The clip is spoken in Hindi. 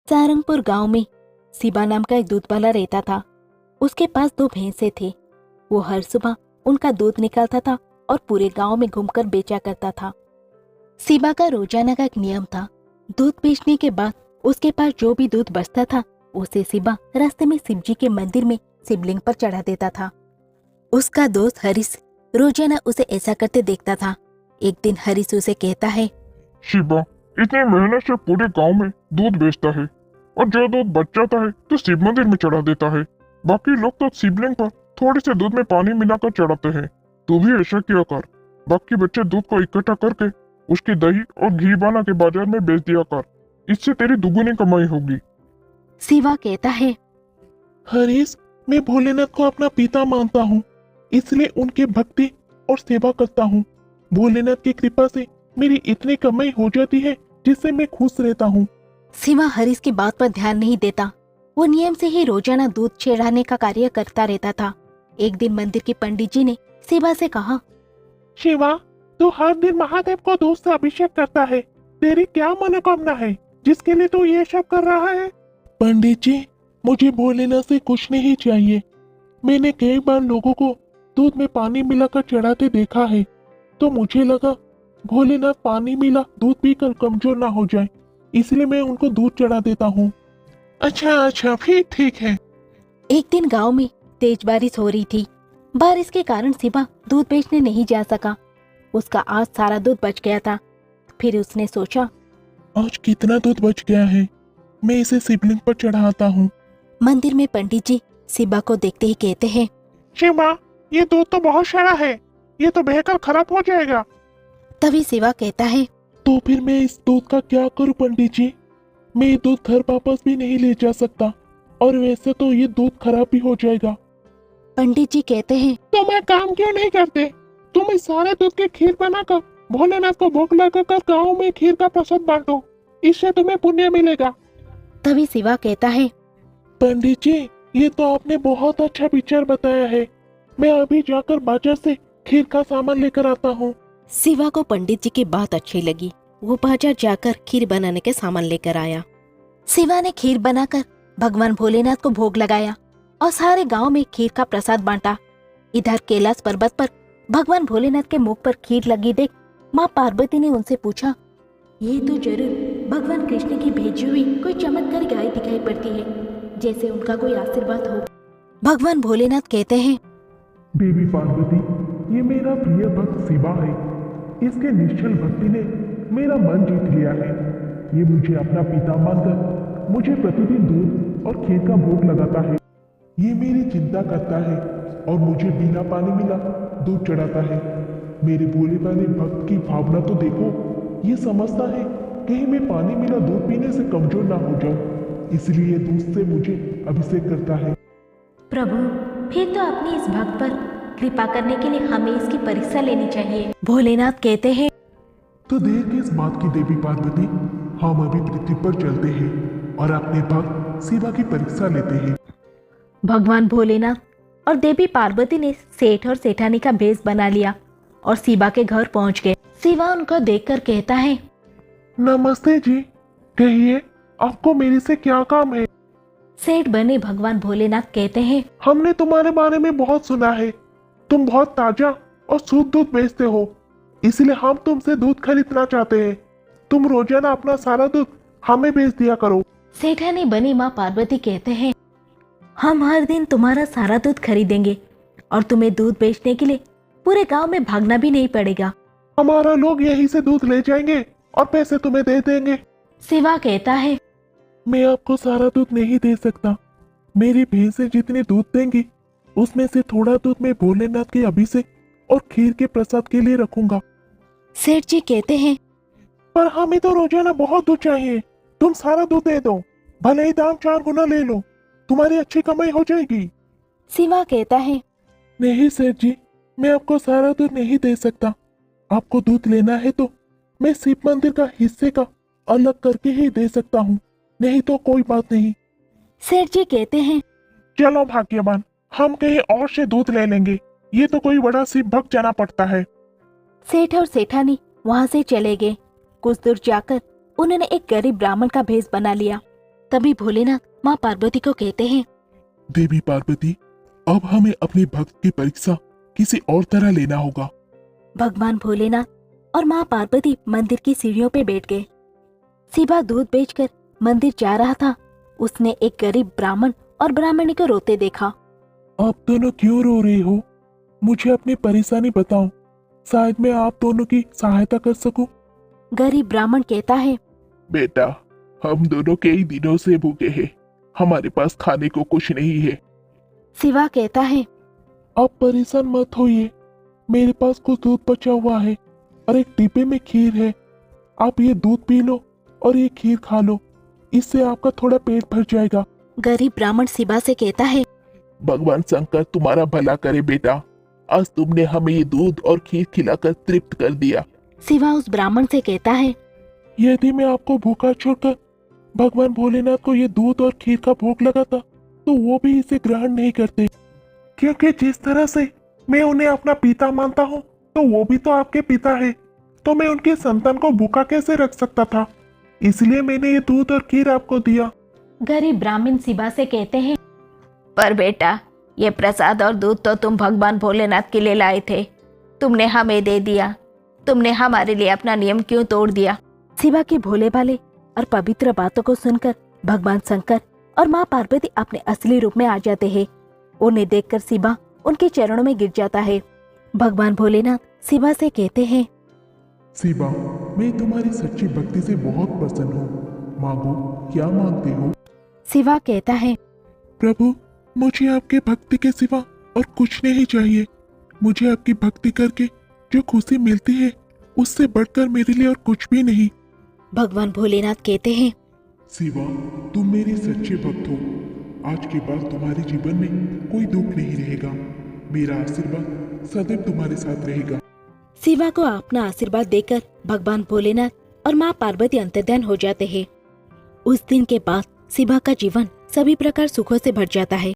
सारंगपुर गांव में सिबा नाम का एक दूध वाला रहता था। उसके पास 2 भैंसे थे। वो हर सुबह उनका दूध निकालता था और पूरे गांव में घूमकर बेचा करता था। सिबा का रोजाना का एक नियम था, दूध बेचने के बाद उसके पास जो भी दूध बचता था उसे सिबा रास्ते में शिवजी के मंदिर में शिवलिंग पर चढ़ा देता था। उसका दोस्त हरीश रोजाना उसे ऐसा करते देखता था। एक दिन हरीश उसे कहता है, शिबा इतनी मेहनत से पूरे गांव में दूध बेचता है और जो दूध बच जाता है तो शिव मंदिर में चढ़ा देता है। बाकी लोग तो शिवलिंग पर थोड़े से दूध में पानी मिलाकर चढ़ाते हैं। तू भी ऐसा किया कर। बाकी बच्चे दूध को इकट्ठा करके उसकी दही और घी बना के बाजार में बेच दिया कर। इससे तेरी दुगुनी कमाई होगी। शिवा कहता है, हरीश, मैं भोलेनाथ को अपना पिता मानता हूँ, इसलिए उनके भक्ति और सेवा करता हूँ। भोलेनाथ की कृपा से मेरी इतनी कमाई हो जाती है जिससे मैं खुश रहता हूँ। शिवा हरीश की बात पर ध्यान नहीं देता। वो नियम से ही रोजाना दूध चढ़ाने का कार्य करता रहता था। एक दिन मंदिर के पंडित जी ने शिवा से कहा, शिवा, तू हर दिन महादेव को दूध से अभिषेक करता है। तेरी क्या मनोकामना है जिसके लिए तू ये सब कर रहा है? पंडित जी, मुझे भोलेनाथ से कुछ नहीं चाहिए। मैंने कई बार लोगों को दूध में पानी मिलाकर चढ़ाते देखा है, तो मुझे लगा भोलेनाथ पानी मिला दूध पीकर कमजोर ना हो जाए, इसलिए मैं उनको दूध चढ़ा देता हूँ। अच्छा, फिर ठीक है। एक दिन गांव में तेज बारिश हो रही थी। बारिश के कारण शिवा दूध बेचने नहीं जा सका। उसका आज सारा दूध बच गया था। फिर उसने सोचा, आज कितना दूध बच गया है, मैं इसे शिवलिंग पर चढ़ाता हूँ। मंदिर में पंडित जी शिवा को देखते ही कहते हैं, शिवा, ये दूध तो बहुत सारा है, ये तो बहकर खराब हो जाएगा। तभी शिवा कहता है, तो फिर मैं इस दूध का क्या करूं पंडित जी? मैं ये दूध घर वापस भी नहीं ले जा सकता, और वैसे तो ये दूध खराब भी हो जाएगा। पंडित जी कहते हैं, तो मैं काम क्यों नहीं करते? तुम इस सारे दूध की खीर बनाकर भोलेनाथ को भोग लगाकर गाँव में खीर का प्रसाद बांटो, इससे तुम्हें पुण्य मिलेगा। तभी शिवा कहता है, पंडित जी, ये तो आपने बहुत अच्छा विचार बताया है। मैं अभी जाकर बाजार से खीर का सामान लेकर आता हूँ। शिवा को पंडित जी की बात अच्छी लगी। वो बाजार जाकर खीर बनाने के सामान लेकर आया। शिवा ने खीर बनाकर भगवान भोलेनाथ को भोग लगाया और सारे गांव में खीर का प्रसाद बांटा। इधर कैलाश पर्वत पर भगवान भोलेनाथ के मुख पर खीर लगी देख माँ पार्वती ने उनसे पूछा, ये तो जरूर भगवान कृष्ण की भेजी हुई कोई चमत्कारी गाय दिखाई पड़ती है, जैसे उनका कोई आशीर्वाद हो। भगवान भोलेनाथ कहते हैं, देवी पार्वती, ये मेरा प्रिय भक्त शिवा है। इसके निश्चल भक्ति ने मेरा मन जीत लिया है। ये मुझे अपना पिता मानकर मुझे प्रतिदिन दूध और खीर का भोग लगाता है। ये मेरी चिंता करता है और मुझे बिना पानी मिला दूध चढ़ाता है। मेरे भोले वाले भक्त की भावना तो देखो, ये समझता है कहीं मैं पानी मिला दूध पीने से कमजोर ना हो जाऊं, इसलिए दूध से मुझे अभिषेक करता है। प्रभु, फिर तो अपनी इस भक्त पर कृपा करने के लिए हमें इसकी परीक्षा लेनी चाहिए। भोलेनाथ कहते हैं, तो देर किस बात की देवी पार्वती, हम अभी पृथ्वी पर चलते हैं और अपने भक्त शिवा की परीक्षा लेते हैं। भगवान भोलेनाथ और देवी पार्वती ने सेठ और सेठानी का भेष बना लिया और शिवा के घर पहुंच गए। शिवा उनको देखकर कहता है, नमस्ते जी, कहिए आपको मेरे से क्या काम है? सेठ बने भगवान भोलेनाथ कहते हैं, हमने तुम्हारे बारे में बहुत सुना है। तुम बहुत ताजा और शुद्ध दूध बेचते हो, इसलिए हम तुमसे दूध खरीदना चाहते हैं। तुम रोजाना अपना सारा दूध हमें बेच दिया करो। सेठानी बनी माँ पार्वती कहते हैं, हम हर दिन तुम्हारा सारा दूध खरीदेंगे और तुम्हें दूध बेचने के लिए पूरे गांव में भागना भी नहीं पड़ेगा। हमारा लोग यहीं से दूध ले जाएंगे और पैसे तुम्हें दे देंगे। शिवा कहता है, मैं आपको सारा दूध नहीं दे सकता। मेरी भैंसें जितने दूध देंगी उसमें से थोड़ा दूध मैं भोलेनाथ के अभिषेक और खीर के प्रसाद के लिए रखूंगा। सेठ जी कहते हैं, पर हमें तो रोजाना बहुत दूध चाहिए। तुम सारा दूध दे दो, भले ही दाम 4 गुना ले लो, तुम्हारी अच्छी कमाई हो जाएगी। शिवा कहता है, नहीं सेठ जी, मैं आपको सारा दूध नहीं दे सकता। आपको दूध लेना है तो मैं शिव मंदिर का हिस्से का अलग करके ही दे सकता हूँ, नहीं तो कोई बात नहीं। सेठ जी कहते हैं, चलो भाग्यवान, हम कहीं और से दूध ले लेंगे। ये तो कोई बड़ा शिव भक्त जाना पड़ता है। सेठ और सेठानी वहां से चले गए। कुछ दूर जाकर उन्होंने एक गरीब ब्राह्मण का भेष बना लिया। तभी भोलेनाथ माँ पार्वती को कहते हैं, देवी पार्वती, अब हमें अपने भक्त की परीक्षा किसी और तरह लेना होगा। भगवान भोलेनाथ और माँ पार्वती मंदिर की सीढ़ियों पे बैठ गए। शिवा दूध बेचकर मंदिर जा रहा था। उसने एक गरीब ब्राह्मण और ब्राह्मणी को रोते देखा। आप दोनों क्यों रो रहे हो? मुझे अपनी परेशानी बताओ, शायद मैं आप दोनों की सहायता कर सकूं। गरीब ब्राह्मण कहता है, बेटा, हम दोनों कई दिनों से भूखे हैं, हमारे पास खाने को कुछ नहीं है। शिवा कहता है, आप परेशान मत होइए, मेरे पास कुछ दूध बचा हुआ है और एक डिब्बे में खीर है। आप ये दूध पी लो और ये खीर खा लो, इससे आपका थोड़ा पेट भर जाएगा। गरीब ब्राह्मण शिवा से कहता है, भगवान शंकर तुम्हारा भला करे बेटा, आज तुमने हमें ये दूध और खीर खिलाकर तृप्त कर दिया। शिवा उस ब्राह्मण से कहता है, यदि मैं आपको भूखा छोड़कर भगवान भोलेनाथ को ये दूध और खीर का भोग लगाता तो वो भी इसे ग्रहण नहीं करते, क्योंकि जिस तरह से मैं उन्हें अपना पिता मानता हूँ तो वो भी तो आपके पिता है, तो मैं उनके संतान को भूखा कैसे रख सकता था, इसलिए मैंने ये दूध और खीर आपको दिया। गरीब ब्राह्मण शिवा से कहते हैं, पर बेटा, ये प्रसाद और दूध तो तुम भगवान भोलेनाथ के लिए लाए थे, तुमने हमें दे दिया। तुमने हमारे लिए अपना नियम क्यों तोड़ दिया? शिवा की भोले भाले और पवित्र बातों को सुनकर भगवान शंकर और माँ पार्वती अपने असली रूप में आ जाते हैं। उन्हें देखकर शिवा उनके चरणों में गिर जाता है। भगवान भोलेनाथ शिवा से कहते हैं, शिवा, मैं तुम्हारी सच्ची भक्ति से बहुत प्रसन्न हूँ, मांगो, क्या मांगते हो? शिवा कहता है, प्रभु, मुझे आपके भक्ति के सिवा और कुछ नहीं चाहिए। मुझे आपकी भक्ति करके जो खुशी मिलती है उससे बढ़कर मेरे लिए और कुछ भी नहीं। भगवान भोलेनाथ कहते हैं, शिवा, तुम मेरे सच्चे भक्त हो। आज के बाद तुम्हारे जीवन में कोई दुख नहीं रहेगा। मेरा आशीर्वाद सदैव तुम्हारे साथ रहेगा। शिवा को अपना आशीर्वाद देकर भगवान भोलेनाथ और माँ पार्वती अंतर्ध्यान हो जाते हैं। उस दिन के बाद शिवा का जीवन सभी प्रकार सुखों से भर जाता है।